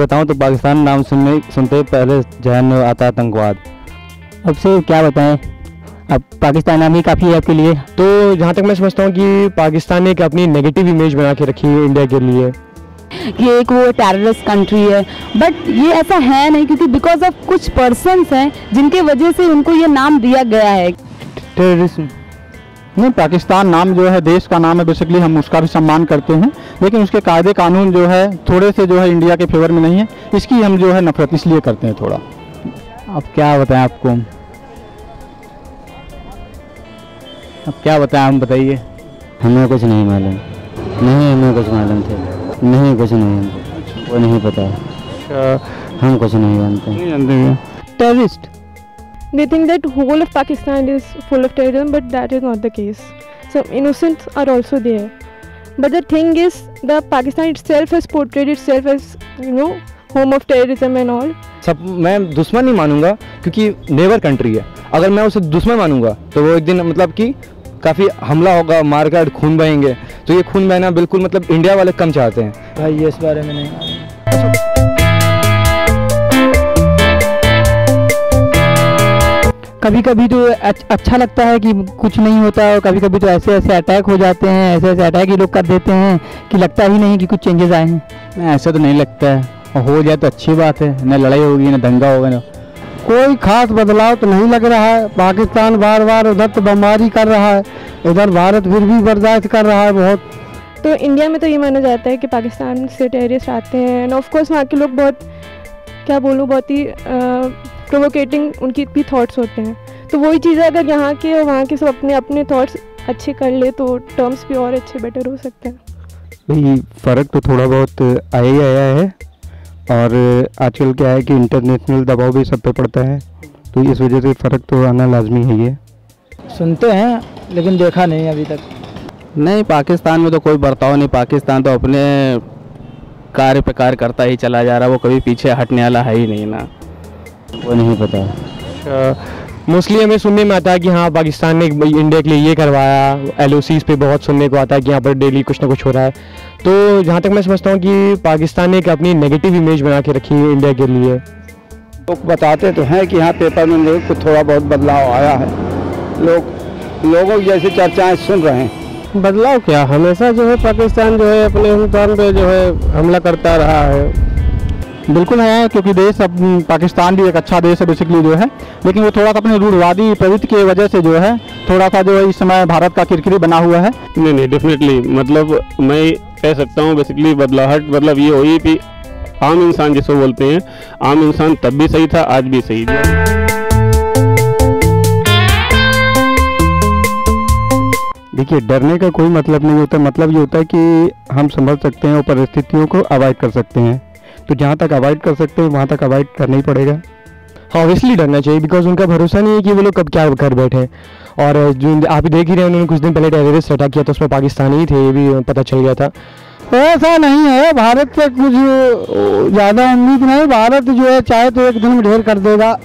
बताऊं तो पाकिस्तान नाम सुनते पहले जहन में आता आतंकवाद। अब से क्या बताएं, अब पाकिस्तान नाम ही काफ़ी है आपके लिए। तो जहाँ तक मैं समझता हूँ कि पाकिस्तान ने एक अपनी नेगेटिव इमेज बना के रखी है इंडिया के लिए कि एक वो टेररिस्ट कंट्री है, बट ये ऐसा है नहीं, क्योंकि बिकॉज ऑफ कुछ पर्सन्स हैं जिनके वजह से उनको ये नाम दिया गया है। टेररिज्म नहीं, पाकिस्तान नाम जो है देश का नाम है, बेसिकली हम उसका भी सम्मान करते हैं, लेकिन उसके कायदे कानून जो है थोड़े से जो है इंडिया के फेवर में नहीं है, इसकी हम जो है नफरत इसलिए करते हैं थोड़ा। अब क्या बताएं आपको, अब क्या बताएं, हम बताइए। हमें कुछ नहीं मालूम, नहीं हमें कुछ मालूम थे, नहीं कुछ नहीं, हमको वो नहीं पता, हम कुछ नहीं जानते। Terrorist They think that whole of Pakistan is full of terrorism, but that is not the case. So innocents are also there. But the thing is, the Pakistan itself has portrayed itself as, home of terrorism and all. सब मैं दुश्मन नहीं मानूंगा क्योंकि neighbour country है। अगर मैं उसे दुश्मन मानूंगा तो वो एक दिन मतलब कि काफ़ी हमला होगा, मारकाट, खून बहेंगे। तो ये खून बहना बिल्कुल मतलब इंडिया वाले कम चाहते हैं। भाई ये इस बारे में नहीं मालूम। कभी कभी तो अच्छा लगता है कि कुछ नहीं होता, और कभी कभी तो ऐसे ऐसे अटैक हो जाते हैं, ऐसे ऐसे अटैक ही लोग कर देते हैं कि लगता ही नहीं कि कुछ चेंजेस आए हैं। नहीं, ऐसा तो नहीं लगता है, और हो जाए तो अच्छी बात है, ना लड़ाई होगी ना दंगा होगा, ना कोई खास बदलाव तो नहीं लग रहा है। पाकिस्तान बार बार उधर तो बमबारी कर रहा है, इधर भारत फिर भी बर्दाश्त कर रहा है बहुत। तो इंडिया में तो ये माना जाता है कि पाकिस्तान से टेररिस्ट आते हैं, एंड ऑफ कोर्स वहाँ के लोग बहुत, क्या बोलूँ, बहुत ही प्रोवोकेटिंग उनकी भी थॉट्स होते हैं। तो वही चीज़ है, अगर यहाँ के और वहाँ के सब अपने अपने थॉट्स अच्छे कर ले तो टर्म्स भी और अच्छे बेटर हो सकते हैं। भाई फ़र्क तो थोड़ा बहुत आया ही आया है, और आजकल क्या है कि इंटरनेशनल दबाव भी सब पे पड़ता है, तो इस वजह से फ़र्क तो आना लाजमी है। ये सुनते हैं लेकिन देखा नहीं अभी तक। नहीं, पाकिस्तान में तो कोई बर्ताव नहीं, पाकिस्तान तो अपने कार्य पे कार्य करता ही चला जा रहा है, वो कभी पीछे हटने वाला है ही नहीं ना। वो नहीं पता। मोस्टली हमें सुनने में आता है कि हाँ पाकिस्तान ने इंडिया के लिए ये करवाया, LOCs पे बहुत सुनने को आता है कि यहाँ पर डेली कुछ ना कुछ हो रहा है। तो जहाँ तक मैं समझता हूँ कि पाकिस्तान ने एक अपनी नेगेटिव इमेज बना के रखी है इंडिया के लिए। लोग बताते तो हैं कि यहाँ पेपर में कुछ थोड़ा बहुत बदलाव आया है, लोगों की जैसी चर्चाएं सुन रहे हैं। बदलाव क्या, हमेशा जो है पाकिस्तान जो है अपने हिंदुस्तान पे जो है हमला करता रहा है। बिल्कुल है, क्योंकि देश अब पाकिस्तान भी एक अच्छा देश है बेसिकली जो है, लेकिन वो थोड़ा सा अपने रूढ़वादी प्रवृत्ति की वजह से जो है थोड़ा सा जो है इस समय भारत का किरकिरी बना हुआ है। नहीं डेफिनेटली, मतलब मैं कह सकता हूँ बेसिकली बदलाहट मतलब ये हुई कि आम इंसान जिसको बोलते हैं, आम इंसान तब भी सही था, आज भी सही है। देखिए, डरने का कोई मतलब नहीं होता, मतलब ये होता है कि हम समझ सकते हैं और परिस्थितियों को अवॉइड कर सकते हैं। तो जहाँ तक अवॉइड कर सकते हैं वहाँ तक अवॉइड करना ही पड़ेगा। हाँ, ऑब्वियसली डरना चाहिए, बिकॉज उनका भरोसा नहीं है कि वो लोग कब क्या कर बैठे हैं। और जो आप देख ही रहे हैं, उन्होंने कुछ दिन पहले टेररिस्ट अटैक किया तो उसमें पाकिस्तानी ही थे, ये भी पता चल गया था। ऐसा नहीं है, भारत से कुछ ज़्यादा उम्मीद नहीं। भारत जो है चाहे तो एक दिन में ढेर कर देगा,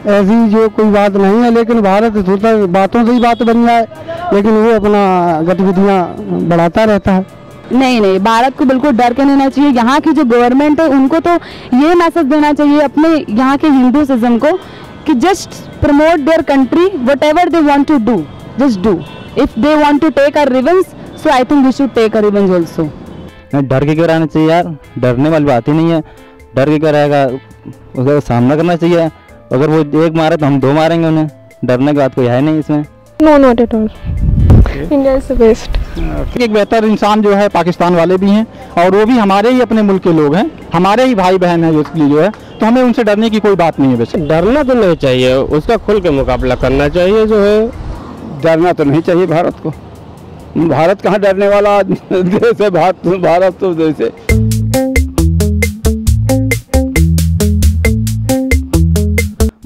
ऐसी जो कोई बात नहीं है, लेकिन भारत सोचता बातों से ही बात बन जाए, लेकिन वो अपना गतिविधियाँ बढ़ाता रहता है। नहीं, भारत को बिल्कुल डर के नहीं रहना चाहिए। यहाँ की जो गवर्नमेंट है उनको तो ये मैसेज देना चाहिए अपने यहाँ के हिंदुइज्म को कि just promote their country, whatever they want to do, just do. If they want to take a revenge, so I think we should take a revenge also. डर के क्यों रहना चाहिए यार, डरने वाली बात ही नहीं है। डर के क्या रहेगा, उसका सामना करना चाहिए। अगर वो एक मारे तो हम दो मारेंगे उन्हें, डरने की बात कोई है नहीं इसमें। No, not at all, India is the best. एक बेहतर इंसान जो है पाकिस्तान वाले भी हैं, और वो भी हमारे ही अपने मुल्क के लोग हैं, हमारे ही भाई बहन हैं बेसिकली जो है, तो हमें उनसे डरने की कोई बात नहीं है। वैसे डरना तो नहीं चाहिए, उसका खुल के मुकाबला करना चाहिए जो है। डरना तो नहीं चाहिए भारत को, भारत कहाँ डरने वाला देश है, भारत तो देश है।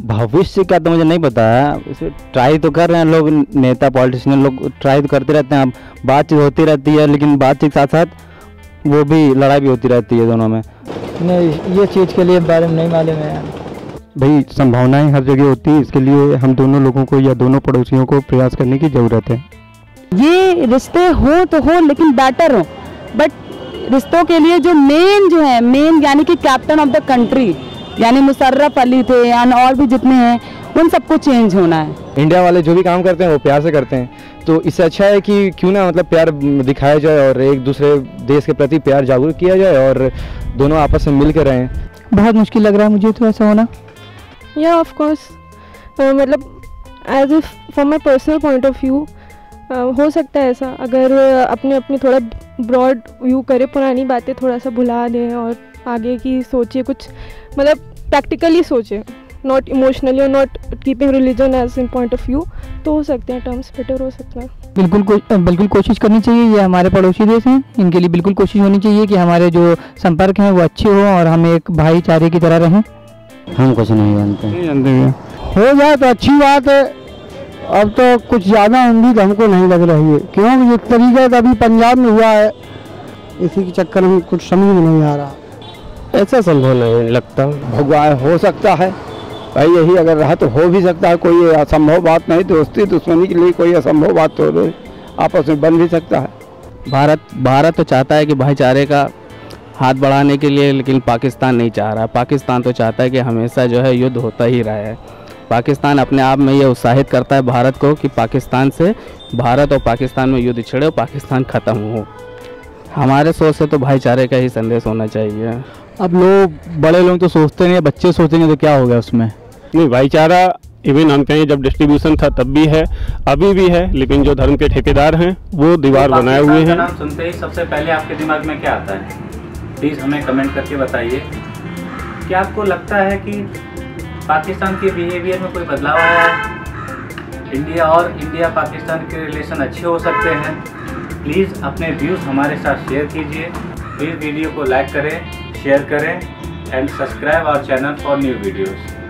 भविष्य क्या तो मुझे नहीं पता है, इसे ट्राई तो कर रहे हैं लोग, नेता पॉलिटिशियन लोग ट्राई तो करते रहते हैं। अब बातचीत होती रहती है, लेकिन बातचीत के साथ साथ वो भी लड़ाई भी होती रहती है दोनों में। नहीं, ये चीज़ के लिए बारे में नहीं मालूम है यार। भाई संभावनाएं हर जगह होती है, इसके लिए हम दोनों लोगों को या दोनों पड़ोसियों को प्रयास करने की ज़रूरत है। ये रिश्ते हो तो हो, लेकिन बेटर हो, बट रिश्तों के लिए जो मेन यानी कि कैप्टन ऑफ द कंट्री यानी मुशर्रफ अली थे और भी जितने हैं उन सबको चेंज होना है। इंडिया वाले जो भी काम करते हैं वो प्यार से करते हैं, तो इससे अच्छा है कि क्यों ना मतलब प्यार दिखाया जाए और एक दूसरे देश के प्रति प्यार जागरूक किया जाए और दोनों आपस में मिल कर रहें। बहुत मुश्किल लग रहा है मुझे तो ऐसा होना। या ऑफ कोर्स मतलब as a from my personal point of view हो सकता है ऐसा, अगर अपने थोड़ा ब्रॉड व्यू करे, पुरानी बातें थोड़ा सा भुला दें और आगे की सोचे, कुछ मतलब प्रैक्टिकली सोचे, नॉट इमोशनली और not keeping religion as in point of view, तो हो सकते हैं टर्म्स बेटर हो सकता है। बिल्कुल कोशिश करनी चाहिए। ये हमारे पड़ोसी देश हैं, इनके लिए बिल्कुल कोशिश होनी चाहिए कि हमारे जो संपर्क हैं वो अच्छे हों और हम एक भाईचारे की तरह रहें। हम कुछ नहीं जानते। हो जाए तो अच्छी बात है। अब तो कुछ ज़्यादा उम्मीद हमको नहीं लग रही है, क्योंकि जिस तरीके से अभी पंजाब में हुआ है इसी के चक्कर में कुछ समझ में नहीं आ रहा। ऐसा संभव नहीं लगता। भगवान हो सकता है भाई, यही अगर रहा तो हो भी सकता है, कोई असंभव बात नहीं। दोस्ती दुश्मनी के लिए कोई असंभव बात तो आपस में बन भी सकता है। भारत तो चाहता है कि भाईचारे का हाथ बढ़ाने के लिए, लेकिन पाकिस्तान नहीं चाह रहा। पाकिस्तान तो चाहता है कि हमेशा जो है युद्ध होता ही रहा है। पाकिस्तान अपने आप में ये उत्साहित करता है भारत को कि भारत और पाकिस्तान में युद्ध छिड़े और पाकिस्तान ख़त्म हो। हमारे सोच से तो भाईचारे का ही संदेश होना चाहिए। अब बड़े लोग तो सोचते नहीं, बच्चे सोचेंगे तो क्या होगा उसमें। नहीं, भाईचारा इवन हम कहें जब डिस्ट्रीब्यूशन था तब भी है, अभी भी है, लेकिन जो धर्म के ठेकेदार हैं वो दीवार बनाए हुए हैं। नाम सुनते ही सबसे पहले आपके दिमाग में क्या आता है? प्लीज़ हमें कमेंट करके बताइए। क्या आपको लगता है कि पाकिस्तान के बिहेवियर में कोई बदलाव आया है? इंडिया पाकिस्तान के रिलेशन अच्छे हो सकते हैं? प्लीज़ अपने व्यूज़ हमारे साथ शेयर कीजिए। प्लीज़ वीडियो को लाइक करें, शेयर करें and subscribe our channel for new videos.